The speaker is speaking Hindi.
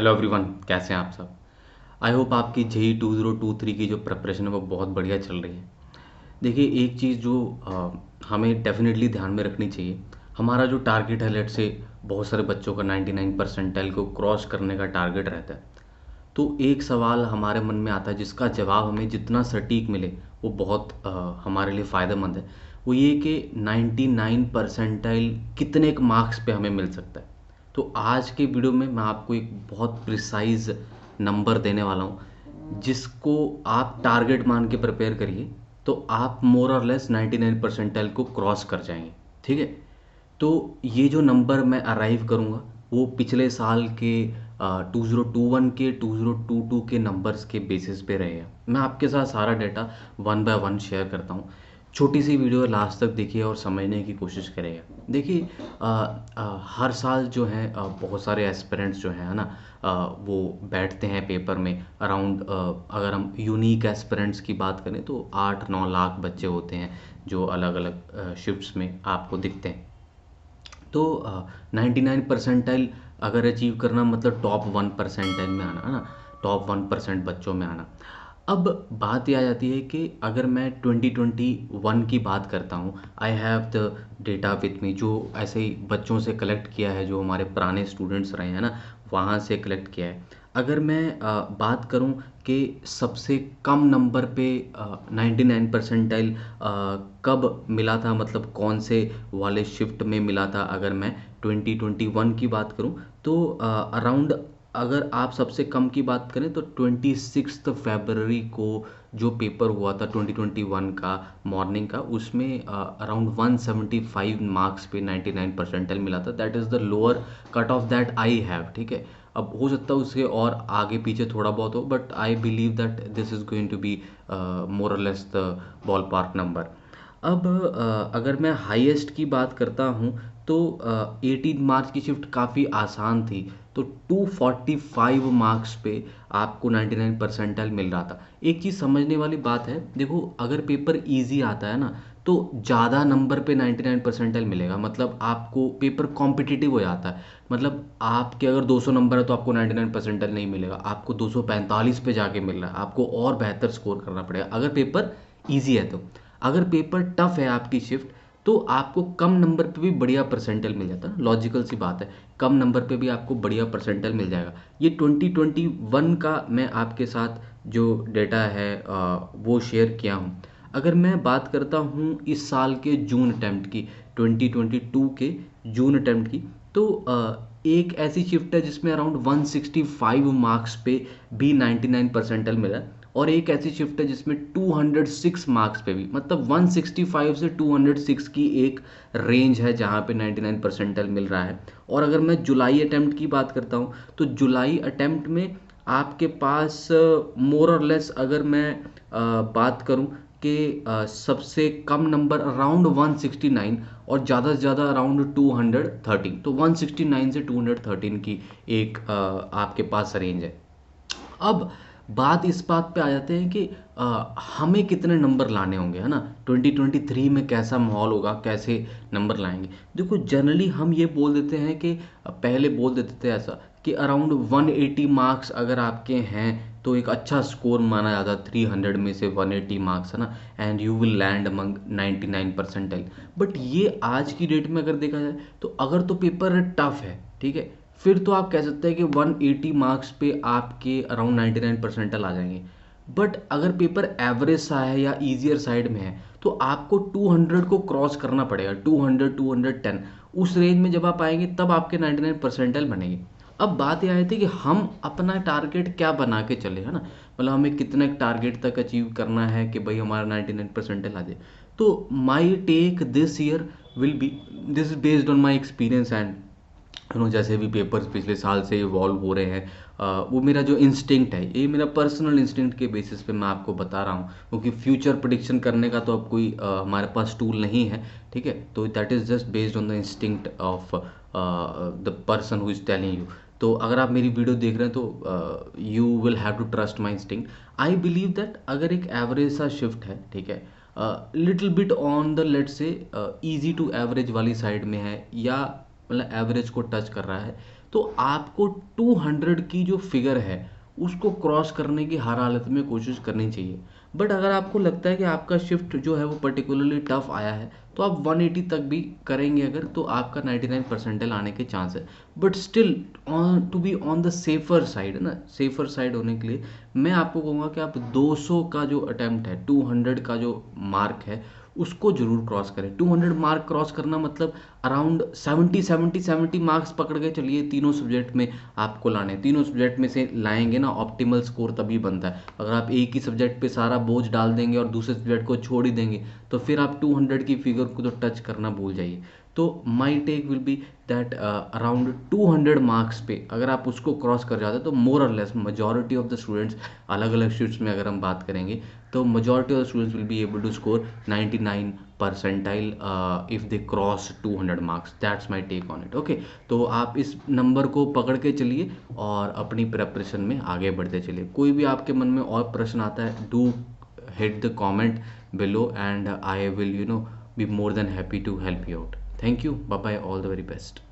हेलो एवरीवन, कैसे हैं आप सब। आई होप आपकी जेई 2023 की जो प्रिपरेशन है वो बहुत बढ़िया चल रही है। देखिए, एक चीज़ जो हमें डेफिनेटली ध्यान में रखनी चाहिए। हमारा जो टारगेट है, लेट से बहुत सारे बच्चों का 99 परसेंटाइल को क्रॉस करने का टारगेट रहता है। तो एक सवाल हमारे मन में आता है जिसका जवाब हमें जितना सटीक मिले वो बहुत हमारे लिए फ़ायदेमंद है। वो ये कि 99 परसेंटाइल कितने मार्क्स पे हमें मिल सकता है। तो आज के वीडियो में मैं आपको एक बहुत प्रिसाइज नंबर देने वाला हूँ जिसको आप टारगेट मान के प्रिपेयर करिए, तो आप मोर और लेस 99 परसेंटाइल को क्रॉस कर जाएंगे। ठीक है। तो ये जो नंबर मैं अराइव करूँगा वो पिछले साल के 2021 के 2022 के नंबर्स के बेसिस पे रहेगा। मैं आपके साथ सारा data one by one share करता हूँ। छोटी सी वीडियो लास्ट तक देखिए और समझने की कोशिश करेगा। देखिए, हर साल जो है बहुत सारे एस्पिरेंट्स जो हैं, है ना, वो बैठते हैं पेपर में। अराउंड अगर हम यूनिक एस्पिरेंट्स की बात करें तो 8-9 लाख बच्चे होते हैं जो अलग अलग शिफ्ट्स में आपको दिखते हैं। तो 99 परसेंटाइल अगर अचीव करना मतलब टॉप 1 परसेंटाइल में आना, है ना, टॉप 1% बच्चों में आना। अब बात ये आ जाती है कि अगर मैं 2021 की बात करता हूँ, I have the data with me, जो ऐसे ही बच्चों से कलेक्ट किया है, जो हमारे पुराने स्टूडेंट्स रहे हैं ना, वहाँ से कलेक्ट किया है। अगर मैं बात करूं कि सबसे कम नंबर पे 99 परसेंटाइल कब मिला था, मतलब कौन से वाले शिफ्ट में मिला था, अगर मैं 2021 की बात करूं तो अराउंड, अगर आप सबसे कम की बात करें तो 26 फरवरी को जो पेपर हुआ था 2021 का मॉर्निंग का, उसमें अराउंड 175 मार्क्स पे 99 परसेंटाइल मिला था। That is the lower cut off that I have. ठीक है। अब हो सकता है उसके और आगे पीछे थोड़ा बहुत हो, but I believe that this is going to be more और less the ballpark number. अब अगर मैं हाईएस्ट की बात करता हूँ तो 18 मार्च की शिफ्ट काफ़ी आसान थी। तो 245 मार्क्स पे आपको 99 परसेंटाइल मिल रहा था। एक चीज़ समझने वाली बात है, देखो, अगर पेपर इजी आता है ना तो ज़्यादा नंबर पे 99 परसेंटाइल मिलेगा, मतलब आपको पेपर कॉम्पिटिटिव हो जाता है। मतलब आपके अगर 200 नंबर है तो आपको 99 परसेंटाइल नहीं मिलेगा, आपको 245 पे जाके मिल रहा है, आपको और बेहतर स्कोर करना पड़ेगा अगर पेपर ईजी है तो। अगर पेपर टफ है आपकी शिफ्ट तो आपको कम नंबर पे भी बढ़िया परसेंटाइल मिल जाता है। लॉजिकल सी बात है, कम नंबर पे भी आपको बढ़िया परसेंटाइल मिल जाएगा। ये 2021 का मैं आपके साथ जो डेटा है वो शेयर किया हूँ। अगर मैं बात करता हूँ इस साल के जून अटेम्प्ट की, 2022 के जून अटेम्प्ट की, तो एक ऐसी शिफ्ट है जिसमें अराउंड 165 मार्क्स पे भी 99 परसेंटाइल मिला है, और एक ऐसी शिफ्ट है जिसमें 206 मार्क्स पे भी, मतलब 165 से 206 की एक रेंज है जहाँ पे 99 परसेंटाइल मिल रहा है। और अगर मैं जुलाई अटेम्प्ट की बात करता हूँ तो जुलाई अटेम्प्ट में आपके पास मोर और लेस, अगर मैं बात करूं कि सबसे कम नंबर अराउंड 169 और ज़्यादा से ज़्यादा अराउंड 213, तो 169 से 213 की एक आपके पास रेंज है। अब बात इस बात पे आ जाते हैं कि हमें कितने नंबर लाने होंगे, है ना, 2023 में कैसा माहौल होगा, कैसे नंबर लाएंगे। देखो, जनरली हम ये बोल देते हैं कि पहले बोल देते थे ऐसा कि अराउंड 180 मार्क्स अगर आपके हैं तो एक अच्छा स्कोर माना जाता है, 300 में से 180 मार्क्स, है ना, and you will land among 99 percentile. But ये आज की डेट में अगर देखा जाए तो अगर तो पेपर टफ है, ठीक है, फिर तो आप कह सकते हैं कि 180 मार्क्स पे आपके अराउंड 99 परसेंटाइल आ जाएंगे। बट अगर पेपर एवरेज सा है या इजियर साइड में है तो आपको 200 को क्रॉस करना पड़ेगा, 200 210, उस रेंज में जब आप आएंगे तब आपके 99 परसेंटाइल बनेंगे। अब बात यह आई थी कि हम अपना टारगेट क्या बना के चले, है ना, मतलब हमें कितने टारगेट तक अचीव करना है कि भाई हमारा 99 परसेंटाइल आ जाए। तो my take this year will be, this is based on my experience and जैसे भी पेपर्स पिछले साल से इवॉल्व हो रहे हैं, वो मेरा जो इंस्टिंक्ट है, ये मेरा पर्सनल इंस्टिंक्ट के बेसिस पे मैं आपको बता रहा हूँ, क्योंकि फ्यूचर प्रिडिक्शन करने का तो अब कोई हमारे पास टूल नहीं है। ठीक है। तो that is just based on the instinct of the person who is telling you. तो अगर आप मेरी वीडियो देख रहे हैं तो you will have to trust my instinct. I believe that अगर एक एवरेज सा शिफ्ट है, ठीक है, little bit on the late से ईजी टू एवरेज वाली साइड में है, या मतलब एवरेज को टच कर रहा है, तो आपको 200 की जो फिगर है उसको क्रॉस करने की हर हालत में कोशिश करनी चाहिए। बट अगर आपको लगता है कि आपका शिफ्ट जो है वो पर्टिकुलरली टफ आया है, तो आप 180 तक भी करेंगे अगर, तो आपका 99 परसेंटाइल आने के चांस है। But still on to be on the safer side है ना, सेफर साइड होने के लिए मैं आपको कहूँगा कि आप 200 का जो अटेम्प्ट है, 200 का जो मार्क है उसको जरूर क्रॉस करें। 200 मार्क क्रॉस करना मतलब अराउंड 70 मार्क्स पकड़ के चलिए, तीनों सब्जेक्ट में आपको लाने, तीनों सब्जेक्ट में से लाएंगे ना, ऑप्टिमल स्कोर तभी बनता है। अगर आप एक ही सब्जेक्ट पे सारा बोझ डाल देंगे और दूसरे सब्जेक्ट को छोड़ ही देंगे, तो फिर आप 200 की फिगर को तो टच करना भूल जाइए। तो my take will be that around 200 marks पे अगर आप उसको क्रॉस कर जाते हैं, तो मोर और less majority of the students, अलग अलग शिफ्ट्स में अगर हम बात करेंगे, तो majority of the students will be able to score 99 percentile if they cross 200 marks. That's my take on it. Okay, तो आप इस नंबर को पकड़ के चलिए और अपनी प्रेपरेशन में आगे बढ़ते चलिए। कोई भी आपके मन में और प्रश्न आता है, do hit the comment below and I will be more than happy to help you out. Thank you. Bye bye. All the very best.